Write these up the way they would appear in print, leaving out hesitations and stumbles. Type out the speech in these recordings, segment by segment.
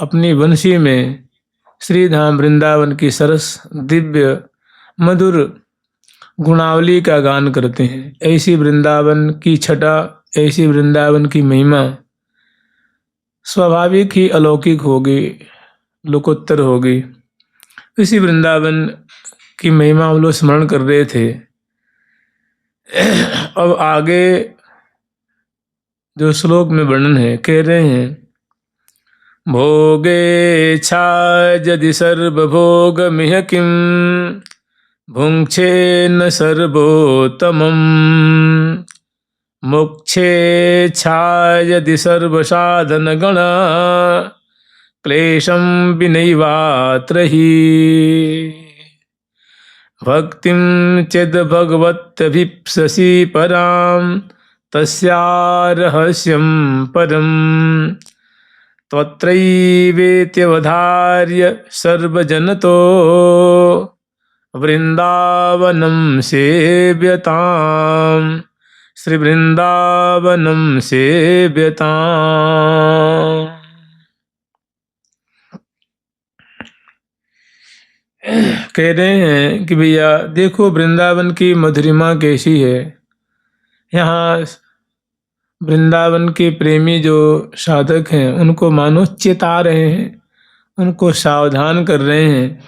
अपनी बंसी में श्री धाम वृंदावन की सरस दिव्य मधुर गुणावली का गान करते हैं। ऐसी वृंदावन की छटा, ऐसी वृंदावन की महिमा स्वाभाविक ही अलौकिक होगी, लोकोत्तर होगी। इसी वृंदावन की महिमा हम लोग स्मरण कर रहे थे। अब आगे जो श्लोक में वर्णन है, कह रहे हैं भोगे छा यदि सर्वभोगमिह किम भुङ्क्षे न सर्वोत्तमम् मोक्षे छा यदि सर्वसाधनगणा क्लेशं विनैवात्र हि भक्तिं चेद् भगवत्यभीप्ससि परां तस्या रहस्यं परम् त्वत्रैवेत्यवधार्य सर्वजनतो वृंदावनं सेव्यताम् श्री वृंदावनं सेव्यताम्। कह रहे हैं कि भैया देखो वृंदावन की मधुरिमा कैसी है। यहाँ वृंदावन के प्रेमी जो साधक हैं उनको मानो चेता रहे हैं, उनको सावधान कर रहे हैं,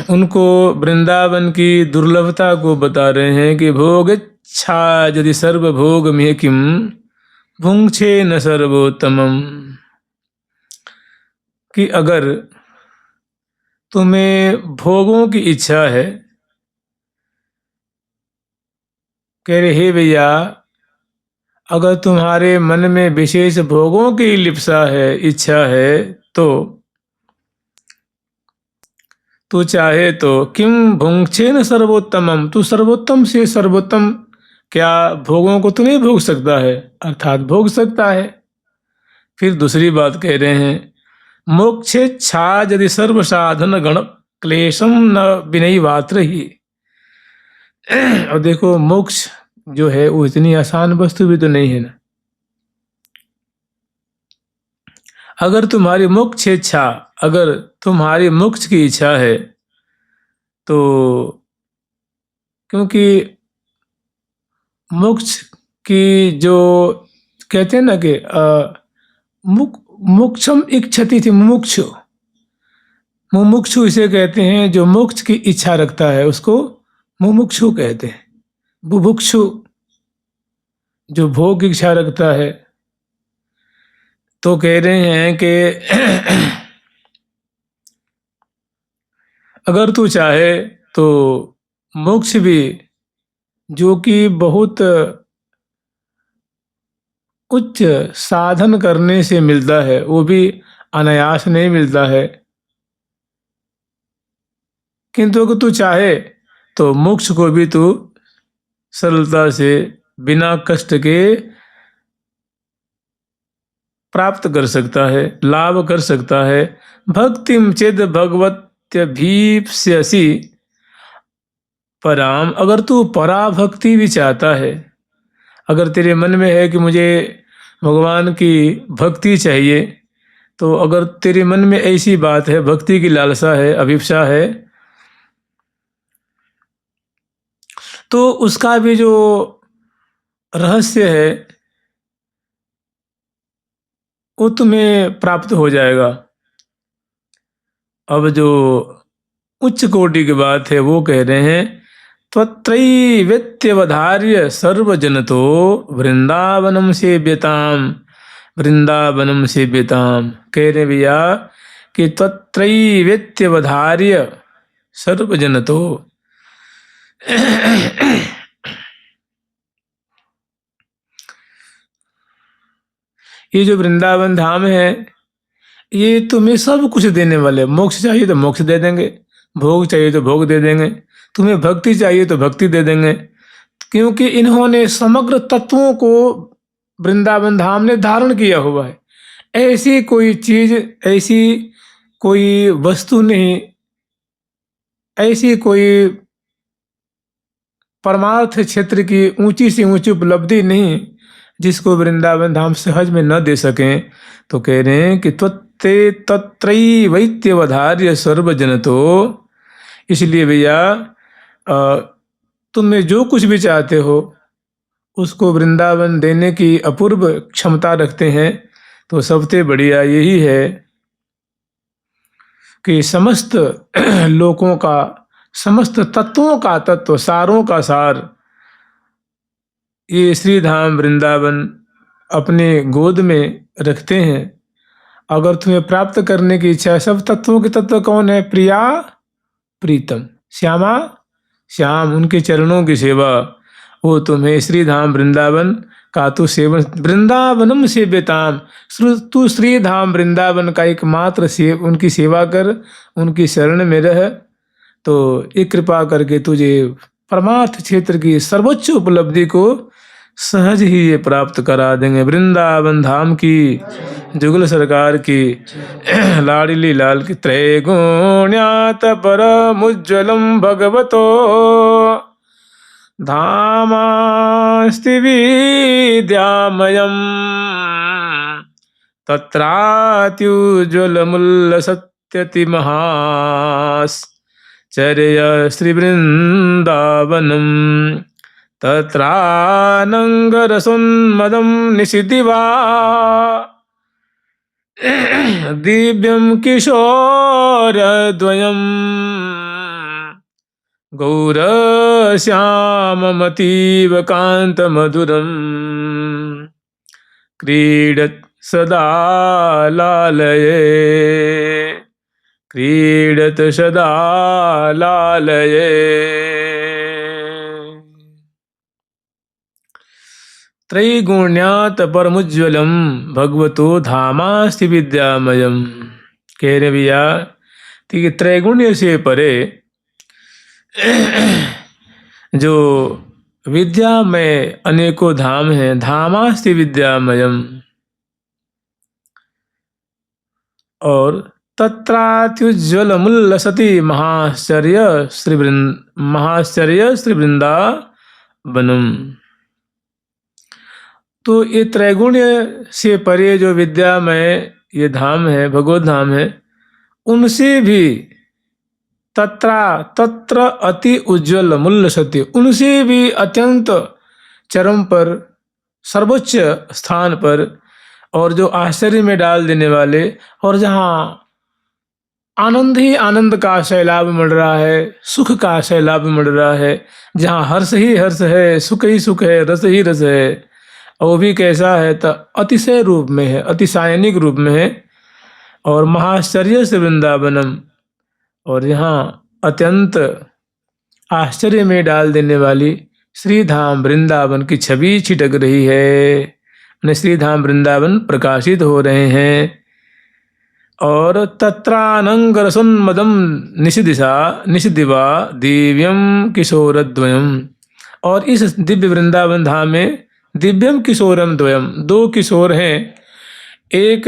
उनको वृंदावन की दुर्लभता को बता रहे हैं कि भोग इच्छा यदि सर्वभोग में किम भुङ्क्षे न सर्वोत्तमम्, कि अगर तुम्हें भोगों की इच्छा है, कह रहे हे भैया अगर तुम्हारे मन में विशेष भोगों की लिप्सा है, इच्छा है, तो तू चाहे तो किम भुङ्क्षे न सर्वोत्तमम, तू सर्वोत्तम से सर्वोत्तम क्या भोगों को तुम्हें भोग सकता है, अर्थात भोग सकता है। फिर दूसरी बात कह रहे हैं मोक्षे छा यदि सर्व साधन गण क्लेशम न विनैवात्र ही। और देखो मोक्ष जो है वो इतनी आसान वस्तु भी तो नहीं है ना। अगर तुम्हारी मोक्ष इच्छा, अगर तुम्हारी मोक्ष की इच्छा है तो, क्योंकि मोक्ष की जो कहते हैं ना कि मोक्षम इच्छति थी, मुमुक्षु, मुमुक्षु इसे कहते हैं जो मोक्ष की इच्छा रखता है उसको मुमुक्षु कहते हैं। बुभुक्षु जो भोग की इच्छा रखता है। तो कह रहे हैं कि अगर तू चाहे तो मोक्ष भी जो कि बहुत उच्च साधन करने से मिलता है वो भी अनायास नहीं मिलता है, किंतु अगर तू चाहे तो मोक्ष को भी तू सरलता से बिना कष्ट के प्राप्त कर सकता है, लाभ कर सकता है। भक्तिम चेद भगवत्यभीप्स्यसि पराम, अगर तू पराभक्ति भी चाहता है, अगर तेरे मन में है कि मुझे भगवान की भक्ति चाहिए, तो अगर तेरे मन में ऐसी बात है, भक्ति की लालसा है, अभिप्सा है, तो उसका भी जो रहस्य है वो तुम्हें प्राप्त हो जाएगा। अब जो उच्च कोटि की बात है वो कह रहे हैं त्वत्रैवेत्यवधार्य सर्वजनतो वृंदावनम सेव्यताम, वृंदावनम सेव्यताम। कह रहे भैया कि त्वत्रैवेत्यवधार्य सर्वजनतो, ये जो वृंदावन धाम है ये तुम्हें सब कुछ देने वाले। मोक्ष चाहिए तो मोक्ष दे देंगे, भोग चाहिए तो भोग दे देंगे, तुम्हें भक्ति चाहिए तो भक्ति दे देंगे, क्योंकि इन्होंने समग्र तत्वों को वृंदावन धाम ने धारण किया हुआ है। ऐसी कोई चीज, ऐसी कोई वस्तु नहीं, ऐसी कोई परमार्थ क्षेत्र की ऊंची से ऊंची उपलब्धि नहीं जिसको वृंदावन धाम सहज में न दे सकें, तो कह रहे हैं कि त्वत्ते तत्रई वैत्यवधार्य सर्वजन। तो इसलिए भैया तुम्हें जो कुछ भी चाहते हो उसको वृंदावन देने की अपूर्व क्षमता रखते हैं। तो सबसे बढ़िया यही है कि समस्त लोकों का, समस्त तत्वों का तत्व, सारों का सार ये श्री धाम वृंदावन अपने गोद में रखते हैं। अगर तुम्हें प्राप्त करने की इच्छा है, सब तत्वों के तत्व कौन है? प्रिया, प्रीतम, श्यामा, श्याम, उनके चरणों की सेवा, वो तुम्हें श्री धाम वृंदावन का तू सेवन, वृंदावनम सेव्यताम, तू श्री धाम वृंदावन का एकमात्र उनकी सेवा कर, उनकी शरण में रह, तो एक कृपा करके तुझे परमार्थ क्षेत्र की सर्वोच्च उपलब्धि को सहज ही ये प्राप्त करा देंगे। वृंदावन धाम की, जुगल सरकार की, लाडली लाल की। त्रैगुण्यात परमुज्ज्वलम भगवतो धामास्ति विद्यामयम् तत्रात्युज्ज्वलमुल्लसत्यति महाश्चर्य श्रीवृन्दावनम् तत्रानङ्गरसोन्मदं निशिदिवा दिव्यं किशोरद्वयम् गौरश्याममतीव कान्तमधुरम् क्रीडत् सदा लालये, क्रीडत सदा लालये। त्रैगुण्यात परमुज्ज्वलम भगवतो धामास्ति विद्यामयम। कह रहे भैया कि त्रैगुण्य से परे जो विद्या में अनेकों धाम हैं, धामास्ति विद्यामयम, और तत्रात्युज्ज्वलमुल्लसति महाश्चर्य श्री वृंदावनम। तो ये त्रैगुण्य से परे जो विद्या में ये धाम है, भगवत धाम है, उनसे भी तत्र अति उज्ज्वल मुल्लसति, उनसे भी अत्यंत चरम पर, सर्वोच्च स्थान पर, और जो आश्चर्य में डाल देने वाले, और जहाँ आनंद ही आनंद का सैलाब मिल रहा है, सुख का सैलाब मिल रहा है, जहाँ हर्ष ही हर्ष है, सुख ही सुख है, रस ही रस है, और वो भी कैसा है? तो अतिशय रूप में है, अतिशायनिक रूप में है, और महाश्चर्य से वृंदावनम, और यहाँ अत्यंत आश्चर्य में डाल देने वाली श्री धाम वृंदावन की छवि छिटक रही है। श्री धाम वृंदावन प्रकाशित हो रहे हैं। और तत्रानंग रसोन्मदम निशिदिवा दिव्यम किशोरद्वयम, और इस दिव्य वृंदावन धाम में दिव्यम किशोरम द्वयम, दो किशोर हैं, एक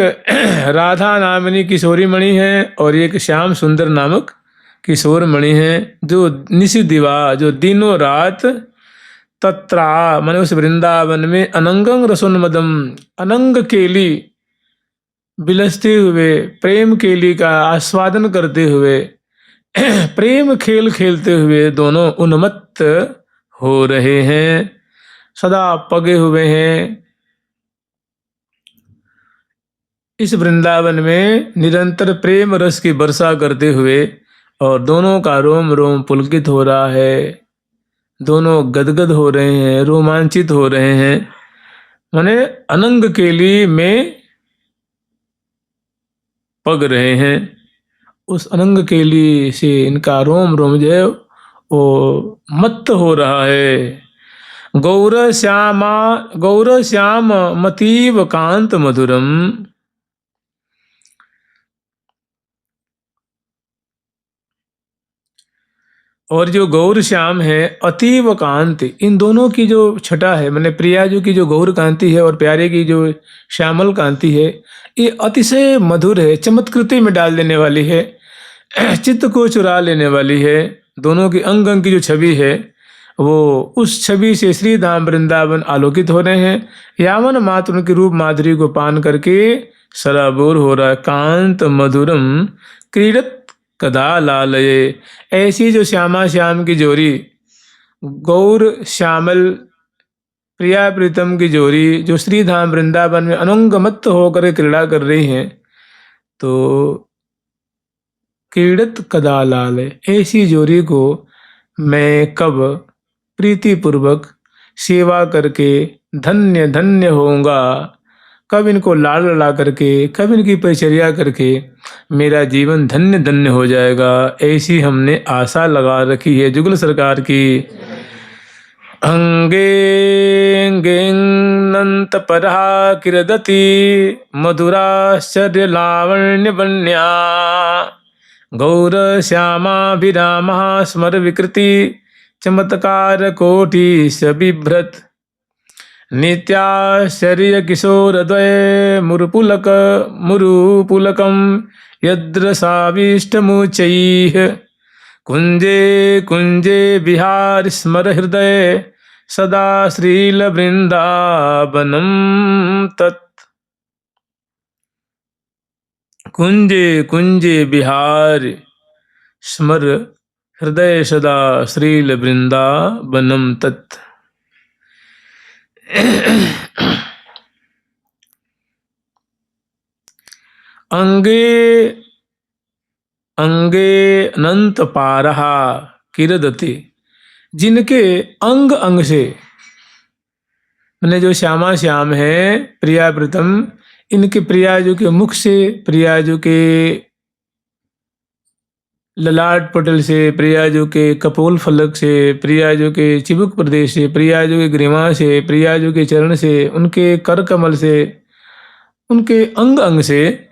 राधा नामनी किशोरी मणि है और एक श्याम सुंदर नामक किशोर मणि है, जो निशिदिवा, जो दिनों रात, तत्रा माने उस वृंदावन में, अनंगं रसोन्मदम, अनंग केली बिलसते हुए, प्रेम केली का आस्वादन करते हुए, प्रेम खेल खेलते हुए दोनों उन्मत्त हो रहे हैं, सदा पगे हुए हैं। इस वृंदावन में निरंतर प्रेम रस की वर्षा करते हुए, और दोनों का रोम रोम पुलकित हो रहा है, दोनों गदगद हो रहे हैं, रोमांचित हो रहे हैं। माने अनंग केली में पग रहे हैं, उस अनंग केली से इनका रोम रोम जो है वो मत्त हो रहा है। गौर श्याम मतीव कांत मधुरम, और जो गौर श्याम है अतीव कांति, इन दोनों की जो छटा है, मैंने प्रिया जो की जो गौर कांति है और प्यारे की जो श्यामल कांति है, ये अतिशय मधुर है, चमत्कृति में डाल देने वाली है, चित्त को चुरा लेने वाली है। दोनों की अंग अंग की जो छवि है वो उस छवि से श्री धाम वृंदावन आलोकित हो रहे हैं। यावन मात्र उनके रूप माधुरी को पान करके सराबोर हो रहा है। कांत मधुरम क्रीडत कदा लालये, ऐसी जो श्यामा श्याम की जोड़ी, गौर श्यामल प्रिया प्रीतम की जोड़ी जो श्री धाम वृंदावन में अनंगमत्त होकर क्रीड़ा कर रही हैं, तो क्रीडत कदा लालये, ऐसी जोड़ी को मैं कब प्रीतिपूर्वक सेवा करके धन्य धन्य होऊंगा, कब इनको लाड़ लड़ा करके, कब इनकी परिचर्या करके मेरा जीवन धन्य धन्य हो जाएगा, ऐसी हमने आशा लगा रखी है जुगल सरकार की। अंगे अंगेन्नंत परहा किरदति मधुराश्चर्य लावण्य बन्या, गौर श्यामाभिरामः स्मर विकृति चमत्कार कोटि स बिभ्रत, नित्याश्चर्य किशोरद्वय मुरुपुलकं यद्रसाविष्टमुच्चैः, कुंजे कुंजे विहार स्मर हृदय सदा श्रील वृंदावनम तत्। कुंजे कुंजे विहार स्मर हृदय सदा श्रील वृंदावनम तत्। अंगे अंगे अनंत पारहा किरदति, जिनके अंग अंग से, मैंने जो श्यामा श्याम है प्रिया प्रीतम, इनके प्रियाजू के मुख से, प्रियाजू के ललाट पटल से, प्रियाजू के कपोल फलक से, प्रियाजू के चिबुक प्रदेश से, प्रियाजू के ग्रीवा से, प्रियाजू के चरण से, उनके कर कमल से, उनके अंग अंग से,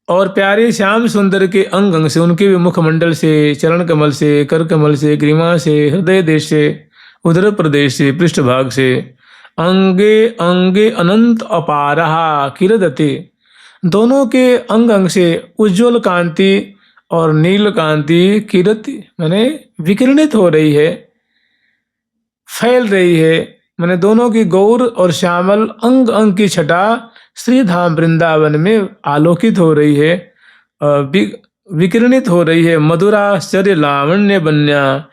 और प्यारे श्याम सुंदर के अंग अंग से, उनके भी मुखमंडल से, चरण कमल से, कर कमल से, ग्रीवा से, हृदय देश से, उदर प्रदेश से, पृष्ठभाग से, अंगे अंगे अनंत अपारहा किरदते, दोनों के अंग अंग से उज्ज्वल कांति और नील कांति किरति माने विकिरणित हो रही है, फैल रही है। माने दोनों की गौर और श्यामल अंग अंग की छटा श्री धाम वृंदावन में आलोकित हो रही है, विकिरणित हो रही है। मधुराश्चर्य लावण्य बन्या,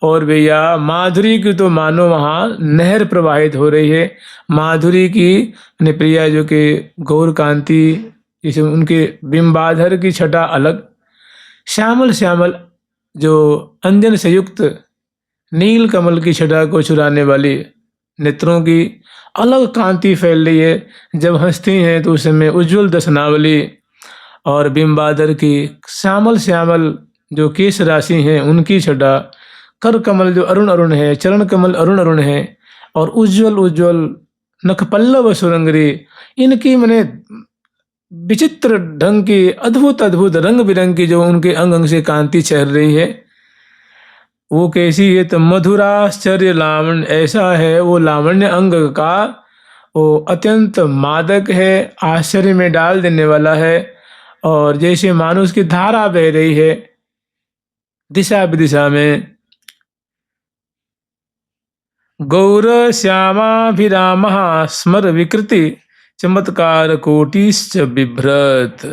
और भैया माधुरी की तो मानो वहाँ नहर प्रवाहित हो रही है। माधुरी की अपने प्रिया जो के गौर कांति, जैसे उनके बिंबाधर की छटा अलग, श्यामल श्यामल जो अंजन से युक्त नील कमल की छटा को चुराने वाली नेत्रों की अलग कांति फैल रही है। जब हंसती हैं तो उस समय उज्ज्वल दशनावली, और बिंबाधर की श्यामल श्यामल जो केश राशि हैं उनकी छटा, कर कमल जो अरुण अरुण है, चरण कमल अरुण अरुण है, और उज्ज्वल उज्ज्वल नखपल्लव सुरंगरी, इनकी मने विचित्र ढंग की अद्भुत अद्भुत रंग बिरंग की जो उनके अंग अंग से कांति चहर रही है, वो कैसी है? तो मधुराश्चर्य लावण्य, ऐसा है वो लावण्य अंग का, वो अत्यंत मादक है, आश्चर्य में डाल देने वाला है। और जैसे मानो उसकी धारा बह रही है दिशा विदिशा में। गौर श्यामाभिरामः स्मर विकृति चमत्कार कोटिश्च बिभ्रत।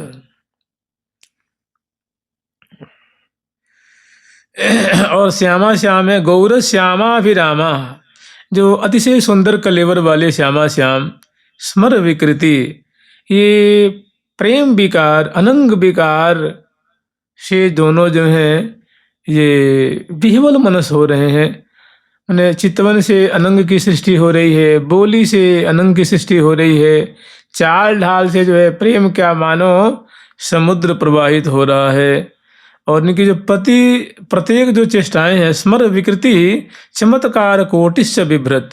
और श्यामा श्याम है, गौर श्यामाभिरामा, जो अतिशय सुंदर कलेवर वाले श्यामा श्याम, स्मर विकृति, ये प्रेम विकार अनंग विकार से दोनों जो हैं ये विह्वल मनस हो रहे हैं। मैंने चितवन से अनंग की सृष्टि हो रही है, बोली से अनंग की सृष्टि हो रही है, चाल ढाल से जो है प्रेम क्या मानो समुद्र प्रवाहित हो रहा है। और इनकी जो प्रत्येक जो चेष्टाएं हैं, स्मर विकृति चमत्कार कोटिश्च बिभ्रत,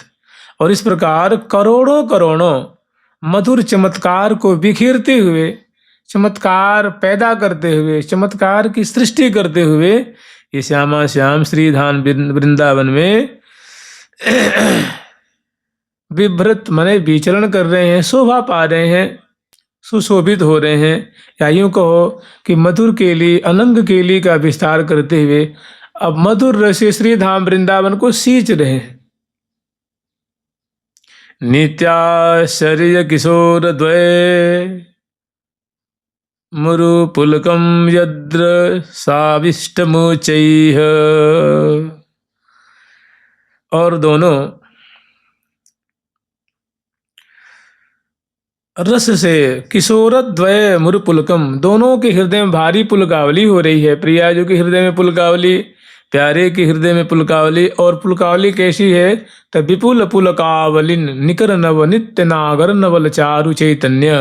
और इस प्रकार करोड़ों करोड़ों मधुर चमत्कार को बिखेरते हुए, चमत्कार पैदा करते हुए, चमत्कार की सृष्टि करते हुए ये श्यामा श्याम श्रीधाम वृंदावन में विभ्रत माने विचरण कर रहे हैं, शोभा पा रहे हैं, सुशोभित हो रहे हैं। या यूँ कहो कि मधुर केली अनंग केली का विस्तार करते हुए अब मधुर रस से श्री धाम वृंदावन को सींच रहे हैं। नित्याश्चर्य किशोर द्वय मुरु पुलकम यद्र साविष्टमुचैः। और दोनों रस से किशोरद्वय मुरुपुलकम, दोनों के हृदय में भारी पुलकावली हो रही है। प्रियाजू के हृदय में पुलकावली, प्यारे के हृदय में पुलकावली। और पुलकावली कैसी है? तो विपुल पुलकावलिन निकर नव नित्य नागर नवल चारु चैतन्य,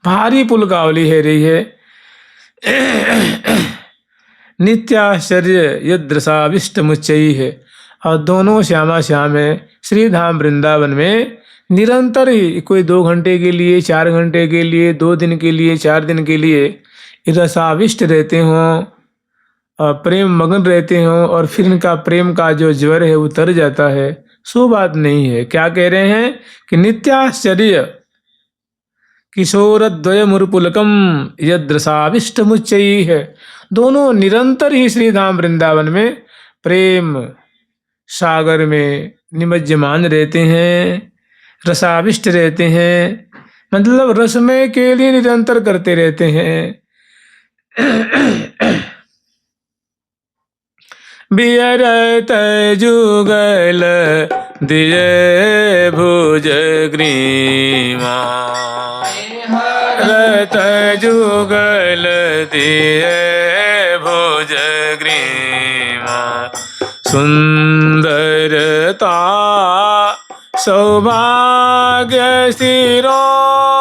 भारी पुलकावली है रही है। नित्याश्चर्य यदृशाविष्टमुच्चैः है। और दोनों श्यामा श्याम है श्री धाम वृंदावन में निरंतर ही, कोई 2 घंटे के लिए, 4 घंटे के लिए, 2 दिन के लिए, 4 दिन के लिए रसाविष्ट रहते हों, प्रेम मगन रहते हों, और फिर इनका प्रेम का जो ज्वर है उतर जाता है, सो बात नहीं है। क्या कह रहे हैं कि नित्याश्चर्य किशोरद्वय मुरुपुलकम यदृशाविष्टमुच्चैः है। दोनों निरंतर ही श्री धाम वृंदावन में प्रेम सागर में निमज्जमान रहते हैं, रसाविष्ट रहते हैं, मतलब रसमय के लिए निरंतर करते रहते हैं। बियरत जुगल दिए भुज ग्रीमा, रत जुगल दिए भुज ग्रीमा, सुंदरता सौभाग्य शिरोमणि,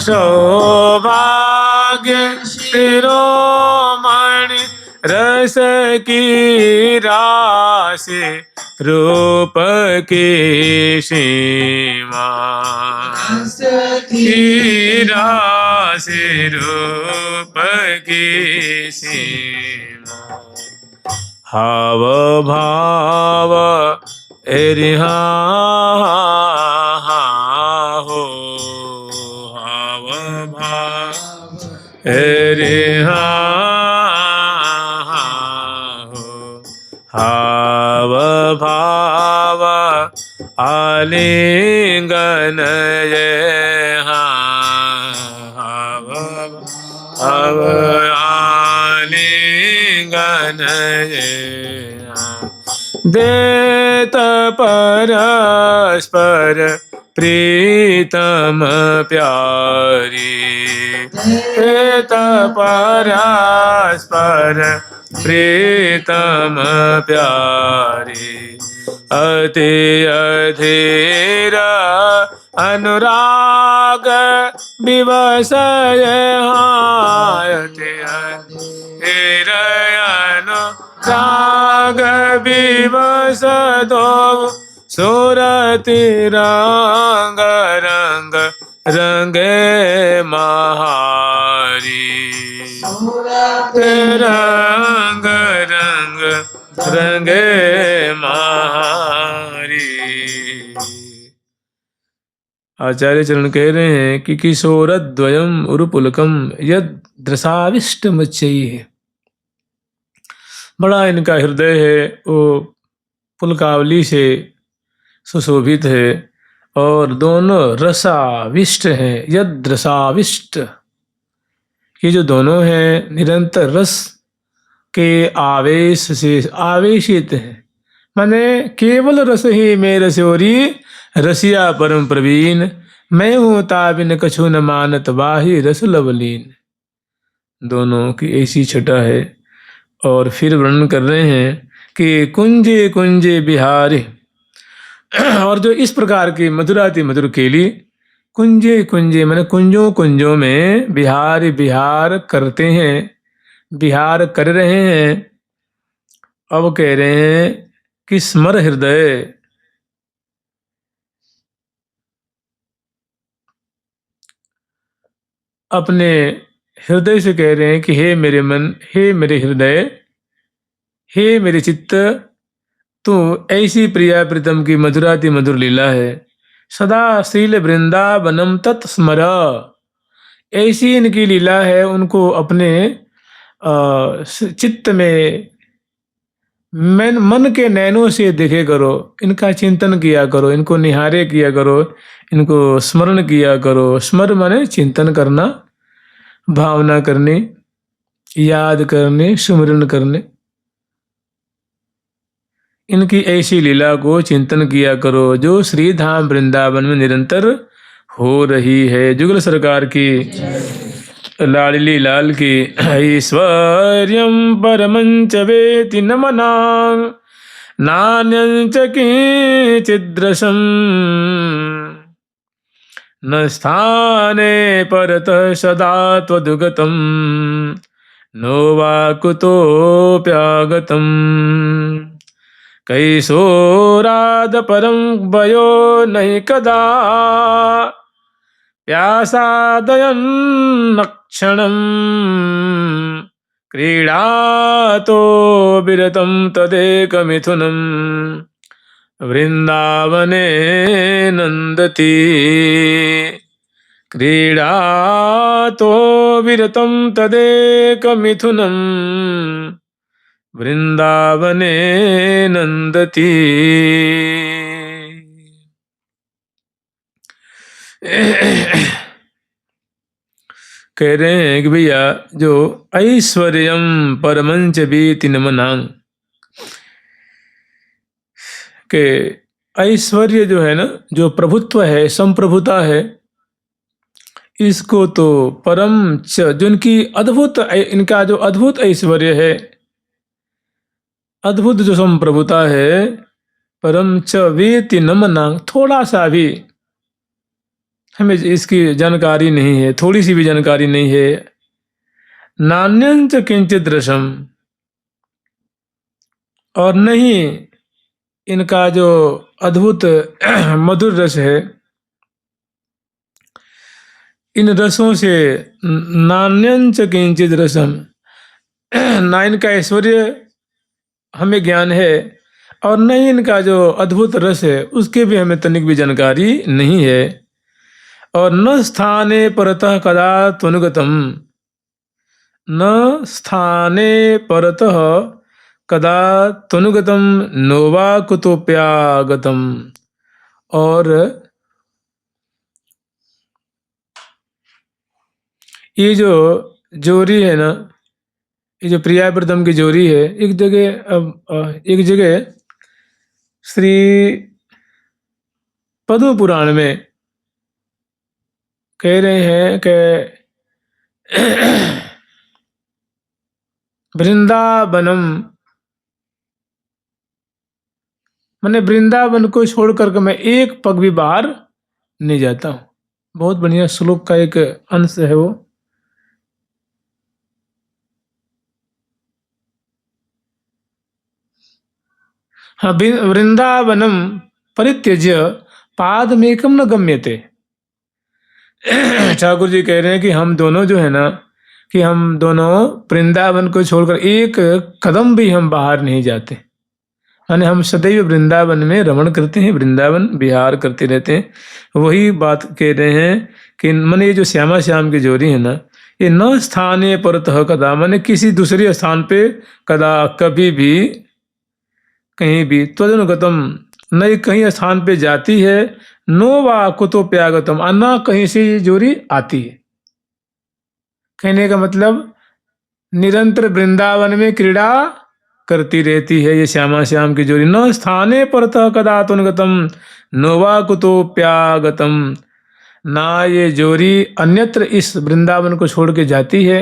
सौभाग्य शिरोमणि, रस की राशि रूप की सीमा, की राशि रूप की सीमा, हाव भाव एरिहा हो, हाव भाव एरिहा हो, हाव भाव आलिंगन ये हाव भाव आलिंगन ये देत परस्पर प्रीतम प्यारी, देत परस्पर प्रीतम प्यारी, अति अधीर अनुराग विवसय, अति अधीर अनुराग विवस दो, सुरति रंग रंग रंगे महारी, रंग रंग रंगे महारी। आचार्य चरण कह रहे हैं कि किशोरद्वयम उरुपुलकम यद दृशाविष्टमुच्चैः, बड़ा इनका हृदय है वो पुलकावली से सुशोभित है, और दोनों रसाविष्ट हैं। यद रसाविष्ट, ये जो दोनों हैं निरंतर रस के आवेश से आवेशित हैं, माने केवल रस ही में रसोरी, रसिया परम प्रवीण, मैं हूँ ताबिन कछु न मानत वाही रस लवलीन। दोनों की ऐसी छटा है। और फिर वर्णन कर रहे हैं कि कुंजे कुंजे बिहारी, और जो इस प्रकार की मधुराति मधुर केली, कुंजे कुंजे माने कुंजों कुंजों में बिहार बिहार करते हैं, बिहार कर रहे हैं। अब कह रहे हैं कि स्मर हृदय, अपने हृदय से कह रहे हैं कि हे मेरे मन, हे मेरे हृदय, हे मेरे चित्त, तो ऐसी प्रिया प्रीतम की मधुराति मधुर लीला है। सदा श्रील वृंदावनम तत्स्मर, ऐसी इनकी लीला है, उनको अपने चित्त में मन के नैनों से देखे करो, इनका चिंतन किया करो, इनको निहारे किया करो, इनको स्मरण किया करो। स्मर माने चिंतन करना, भावना करनी, याद करने, सुमिरन करने। इनकी ऐसी लीला को चिंतन किया करो जो श्री धाम वृंदावन में निरंतर हो रही है। जुगल सरकार की, लाडली लाल की। ऐश्वर्यं परमंच वेति न मनां नान्यं च किंचिदृशम् न स्थाने परतः सदा त्वदुगतं नो वा कुतोऽप्यागतम् कैशोराद परं वयो नहि कदा प्यासादयन्न क्षणम् क्रीडातो विरतं तदेकमिथुनम् वृंदावने नंदती। क्रीडातो विरतं तदेकमिथुनम् वृंदावने नंदती। कह रहे हैं कि भैया जो ऐश्वर्यम परमंच बीति नमनांग, के ऐश्वर्य जो है ना, जो प्रभुत्व है, संप्रभुता है, इसको तो परम च, जो इनकी अद्भुत, इनका जो अद्भुत ऐश्वर्य है, अद्भुत जो संप्रभुता है, परम च वेति न मनांग, थोड़ा सा भी हमें इसकी जानकारी नहीं है, थोड़ी सी भी जानकारी नहीं है। नान्यंच किंचित रसम, और नहीं इनका जो अद्भुत मधुर रस है, इन रसों से नान्यंच किंचित रसम, ना इनका ऐश्वर्य हमें ज्ञान है और नहीं इनका जो अद्भुत रस है उसके भी हमें तनिक भी जानकारी नहीं है। और न स्थाने परतः कदा त्वनुगतम, न स्थाने परतः कदा त्वनुगतम नोवा कुतोप्यागतम। और ये जो जोरी है ना, ये जो प्रियाव्रतम की जोरी है, एक जगह श्री पद्म पुराण में कह रहे हैं कि वृंदावनम, मैंने वृंदावन को छोड़ करके मैं एक पग भी बाहर नहीं जाता हूं। बहुत बढ़िया श्लोक का एक अंश है वो। हाँ, वृंदावनम परित्यज्य पादमेकम न गम्यते। ठाकुर जी कह रहे हैं कि हम दोनों जो है ना, कि हम दोनों वृंदावन को छोड़कर एक कदम भी हम बाहर नहीं जाते, यानी हम सदैव वृंदावन में रमण करते हैं, वृंदावन विहार करते रहते हैं। वही बात कह रहे हैं कि मन ये जो श्यामा श्याम की जोड़ी है ना, ये न स्थाने परतः कदा, माने किसी दूसरे स्थान पे कदा, कभी भी, कहीं भी, त्वदनुगतम, न कहीं स्थान पे जाती है, नो वा कुतोप्यागतम, अन्ना कहीं से ये जोड़ी आती है। कहने का मतलब निरंतर वृंदावन में क्रीड़ा करती रहती है ये श्यामा श्याम की जोड़ी। न स्थाने परतः कदा त्वनुगतम नोवा कुतोप्यागतम, ना ये जोड़ी अन्यत्र इस वृंदावन को छोड़ के जाती है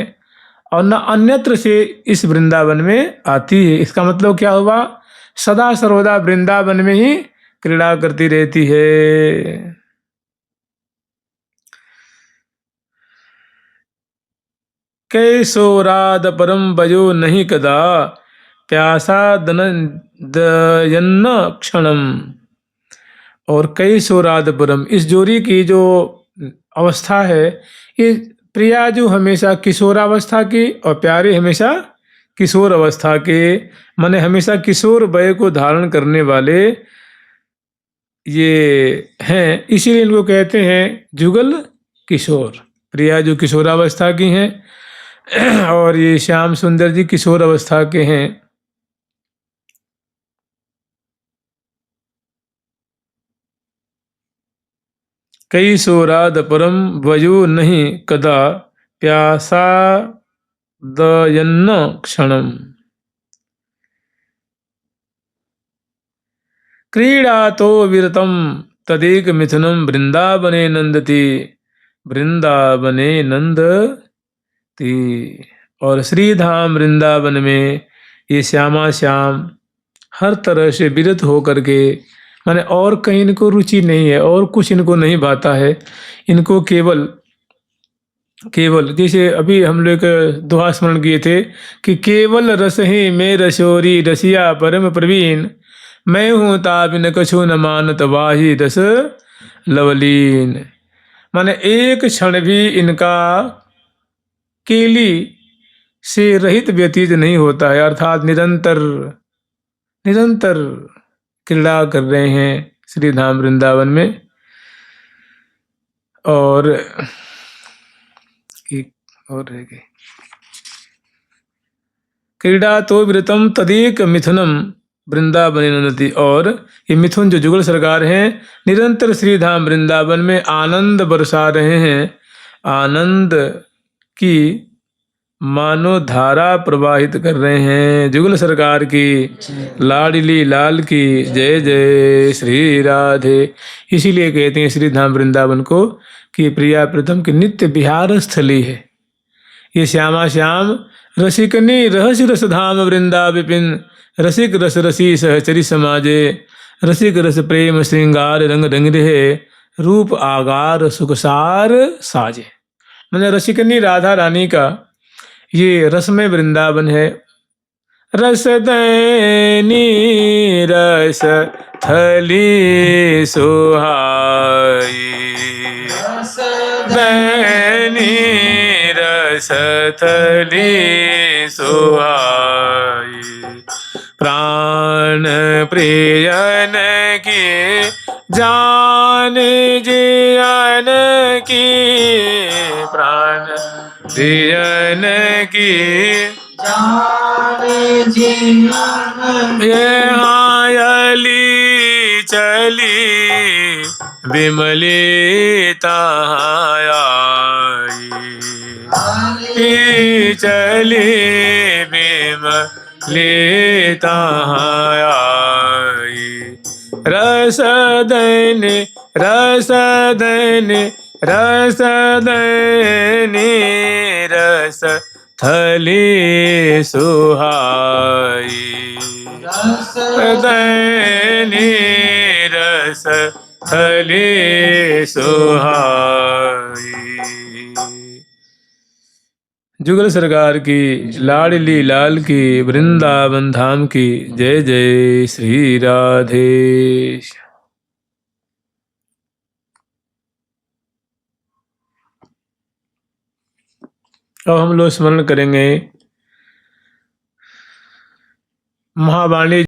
और न अन्यत्र से इस वृंदावन में आती है। इसका मतलब क्या हुआ, सदा सर्वदा वृंदावन में ही क्रीड़ा करती रहती है। कैशोराद परम वयो नहीं कदा प्यासा दयन्न क्षणम। और कैशोराद परम, इस जोड़ी की जो अवस्था है, ये प्रिया जो हमेशा किशोरावस्था की और प्यारे हमेशा किशोर अवस्था के, माने हमेशा किशोर वय को धारण करने वाले ये हैं, इसीलिए इनको कहते हैं जुगल किशोर। प्रिया जो किशोरावस्था की हैं, और ये श्याम सुंदर जी किशोर अवस्था के हैं। कई सोराद परम वजो नहीं कदा प्यासा दयन्न क्षणम। क्रीड़ा तो विरतम तदेक मिथुनम वृंदावने नंदती वृंदावने नंदती। और श्री धाम वृंदावन में ये श्यामा श्याम हर तरह से विरत होकर के, माने और कहीं इनको रुचि नहीं है और कुछ इनको नहीं भाता है। इनको केवल केवल जैसे अभी हम लोग दोहा स्मरण किए थे कि केवल रस ही में रसोरी रसिया परम प्रवीण, मैं हूँ ताबिन कछु न मानत वाही रस लवलीन। माने एक क्षण भी इनका केली से रहित व्यतीत नहीं होता है, अर्थात निरंतर निरंतर क्रीड़ा कर रहे हैं श्री धाम वृंदावन में। और एक और रह गई, क्रीड़ा तो विरतम तदेक मिथुनम वृंदावन नंदती। और ये मिथुन जो जुगल सरकार हैं निरंतर श्री धाम वृंदावन में आनंद बरसा रहे हैं। आनंद की मानो धारा प्रवाहित कर रहे हैं। जुगल सरकार की लाडली लाल की जय जय श्री राधे। इसीलिए कहते हैं श्री धाम वृंदावन को कि प्रिया प्रथम की नित्य विहार स्थली है। ये श्यामा श्याम रसिकनी रहस्य रस धाम वृंदा विपिन, रसिक रस रसी सहचरी समाजे, रसिक रस प्रेम श्रृंगार रंग रंग रहे, रूप आगार सुखसार साजे। मैंने रसिकनी राधा रानी का ये रसमय वृंदावन है। रस दैनी रस थली सुहाई, दैनी रस थली सुहाई, प्राण प्रियन की जान जियन की, प्राण प्रियन की जान जियन। ये हायली चली विमलिता आई, चली विमलिता आई। रसदनि रसदनि रसदनि रस थली सुहाई, रसदनि रस थली सुहाई। जुगल सरकार की लाडली लाल की वृंदावन धाम की जय जय श्री राधे। अब हम लोग स्मरण करेंगे महावाणी